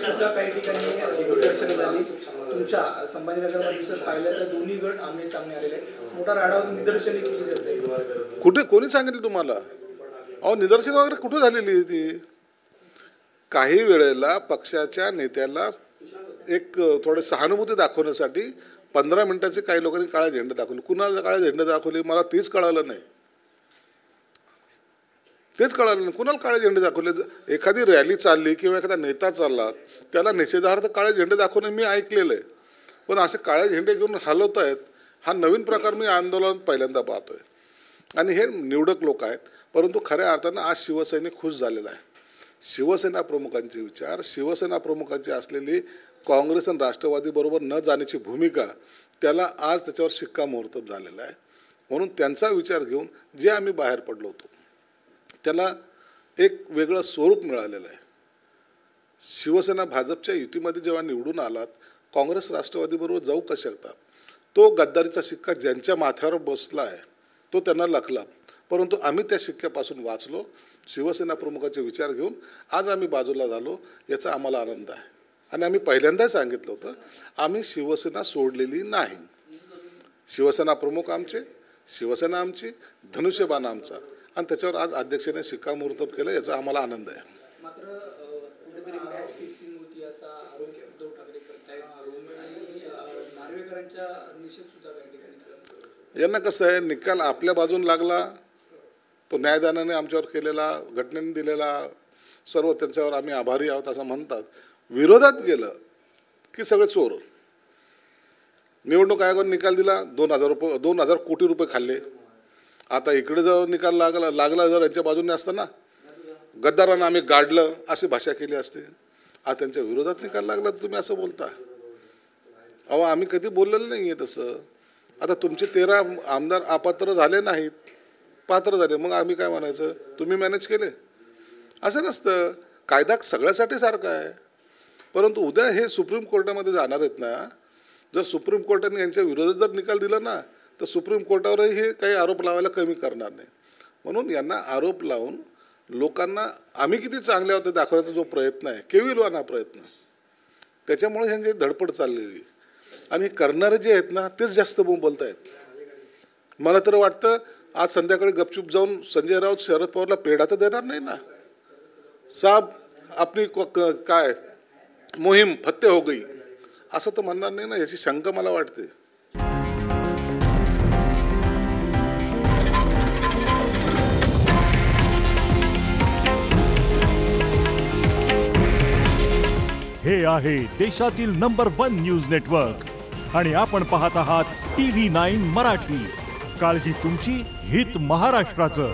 सुद्धा काही ठिकाणी निदर्शनं झाली. तुमच्या संभाजीनगरमध्ये पाहिलं तर दोन्ही गट आमने सामने आलेले आहेत. मोठा राडा निदर्शने केली जाते. कुठे कोणी सांगितलं तुम्हाला? अहो निदर्शन वगैरे कुठे झालेली आहे ती? काही वेळेला पक्षाच्या नेत्याला एक थोडे सहानुभूती दाखवण्यासाठी 15 मिनिटाचे काही लोकांनी काळा झेंडा दाखवले. कुणाला काळा झेंडा दाखवले मला तेच कळालं नाही. तेच कळालं नाही कुणाला काळे झेंडे दाखवले. एखादी रॅली चालली किंवा एखादा नेता चालला त्याला निषेधार्थ काळे झेंडे दाखवणे मी ऐकलेलं आहे. पण असे काळे झेंडे घेऊन हलवत आहेत हा नवीन प्रकार मी आंदोलनात पहिल्यांदा पाहतोय. आणि हे निवडक लोक आहेत. परंतु खऱ्या अर्थानं आज शिवसैनिक खुश झालेला आहे. शिवसेना प्रमुखांचे विचार, शिवसेना प्रमुखांची असलेली काँग्रेस आणि राष्ट्रवादीबरोबर न जाण्याची भूमिका त्याला आज त्याच्यावर शिक्कामोर्तब झालेला आहे. म्हणून त्यांचा विचार घेऊन जे आम्ही बाहेर पडलो होतो त्याला एक वेगळं स्वरूप मिळालेलं आहे. शिवसेना भाजपच्या युतीमध्ये जेव्हा निवडून आलात काँग्रेस राष्ट्रवादीबरोबर जाऊ का शकतात? तो गद्दारीचा शिक्का ज्यांच्या माथ्यावर बसला आहे तो त्यांना लखला. परंतु आम्ही त्या शिक्क्यापासून वाचलो. शिवसेना प्रमुखाचे विचार घेऊन आज आम्ही बाजूला झालो याचा आम्हाला आनंद आहे. आणि आम्ही पहिल्यांदा सांगितलं होतं आम्ही शिवसेना सोडलेली नाही. शिवसेना प्रमुख आमचे, शिवसेना आमची, धनुष्यबाण आमचा आणि त्याच्यावर आज अध्यक्षाने शिक्कामोर्तब केलं याचा आम्हाला आनंद आहे. मात्र कुठेतरी मॅच फिक्सिंग होती असा आरोप उद्धव ठाकरे करतायत आणि नार्वेकरांच्या निषेध सुद्धा काही ठिकाणी. यांना कसं आहे निकाल आपल्या बाजून लागला तो न्यायदानाने आमच्यावर केलेला घटनेने दिलेला सर्व त्यांच्यावर आम्ही आभारी आहोत असं म्हणतात. विरोधात गेलं की सगळे चोर. निवडणूक आयोगाने निकाल दिला 2,000 कोटी रुपये खाल्ले. आता इकडे जर निकाल लागला जर यांच्या बाजूने असताना गद्दारांना आम्ही गाडलं अशी भाषा केली असते. आज त्यांच्या विरोधात निकाल लागला तर तुम्ही असं बोलता. अहो आम्ही कधी बोललेलं नाही आहे तसं. आता तुमचे 13 आमदार अपात्र झाले नाहीत, पात्र झाले, मग आम्ही काय म्हणायचं तुम्ही मॅनेज केले? असं नसतं. कायदा सगळ्यासाठी सारखा आहे. परंतु उद्या हे सुप्रीम कोर्टामध्ये जाणार आहेत ना. जर सुप्रीम कोर्टाने यांच्या विरोधात जर निकाल दिला ना तर सुप्रीम कोर्टावरही हे काही आरोप लावायला कमी करणार नाही. म्हणून यांना आरोप लावून लोकांना आम्ही किती चांगले आहोत दाखवण्याचा जो प्रयत्न आहे केविलवाना प्रयत्न त्याच्यामुळे ह्यांची धडपड चाललेली. आणि करणारे जे आहेत ना तेच जास्त बोलत आहेत. मला तर वाटतं आज संध्याकाळी गपचूप जाऊन संजय राऊत शरद पवारला पेढा तर देणार नाही ना. साहब आपली काय मोहीम फत्ते हो गई असं तर म्हणणार नाही ना. याची शंका मला वाटते. हे आहे देशातील नंबर 1 न्यूज नेटवर्क आणि आपण पाहत आहात TV9 मराठी. काळजी तुमची, हित महाराष्ट्राचं.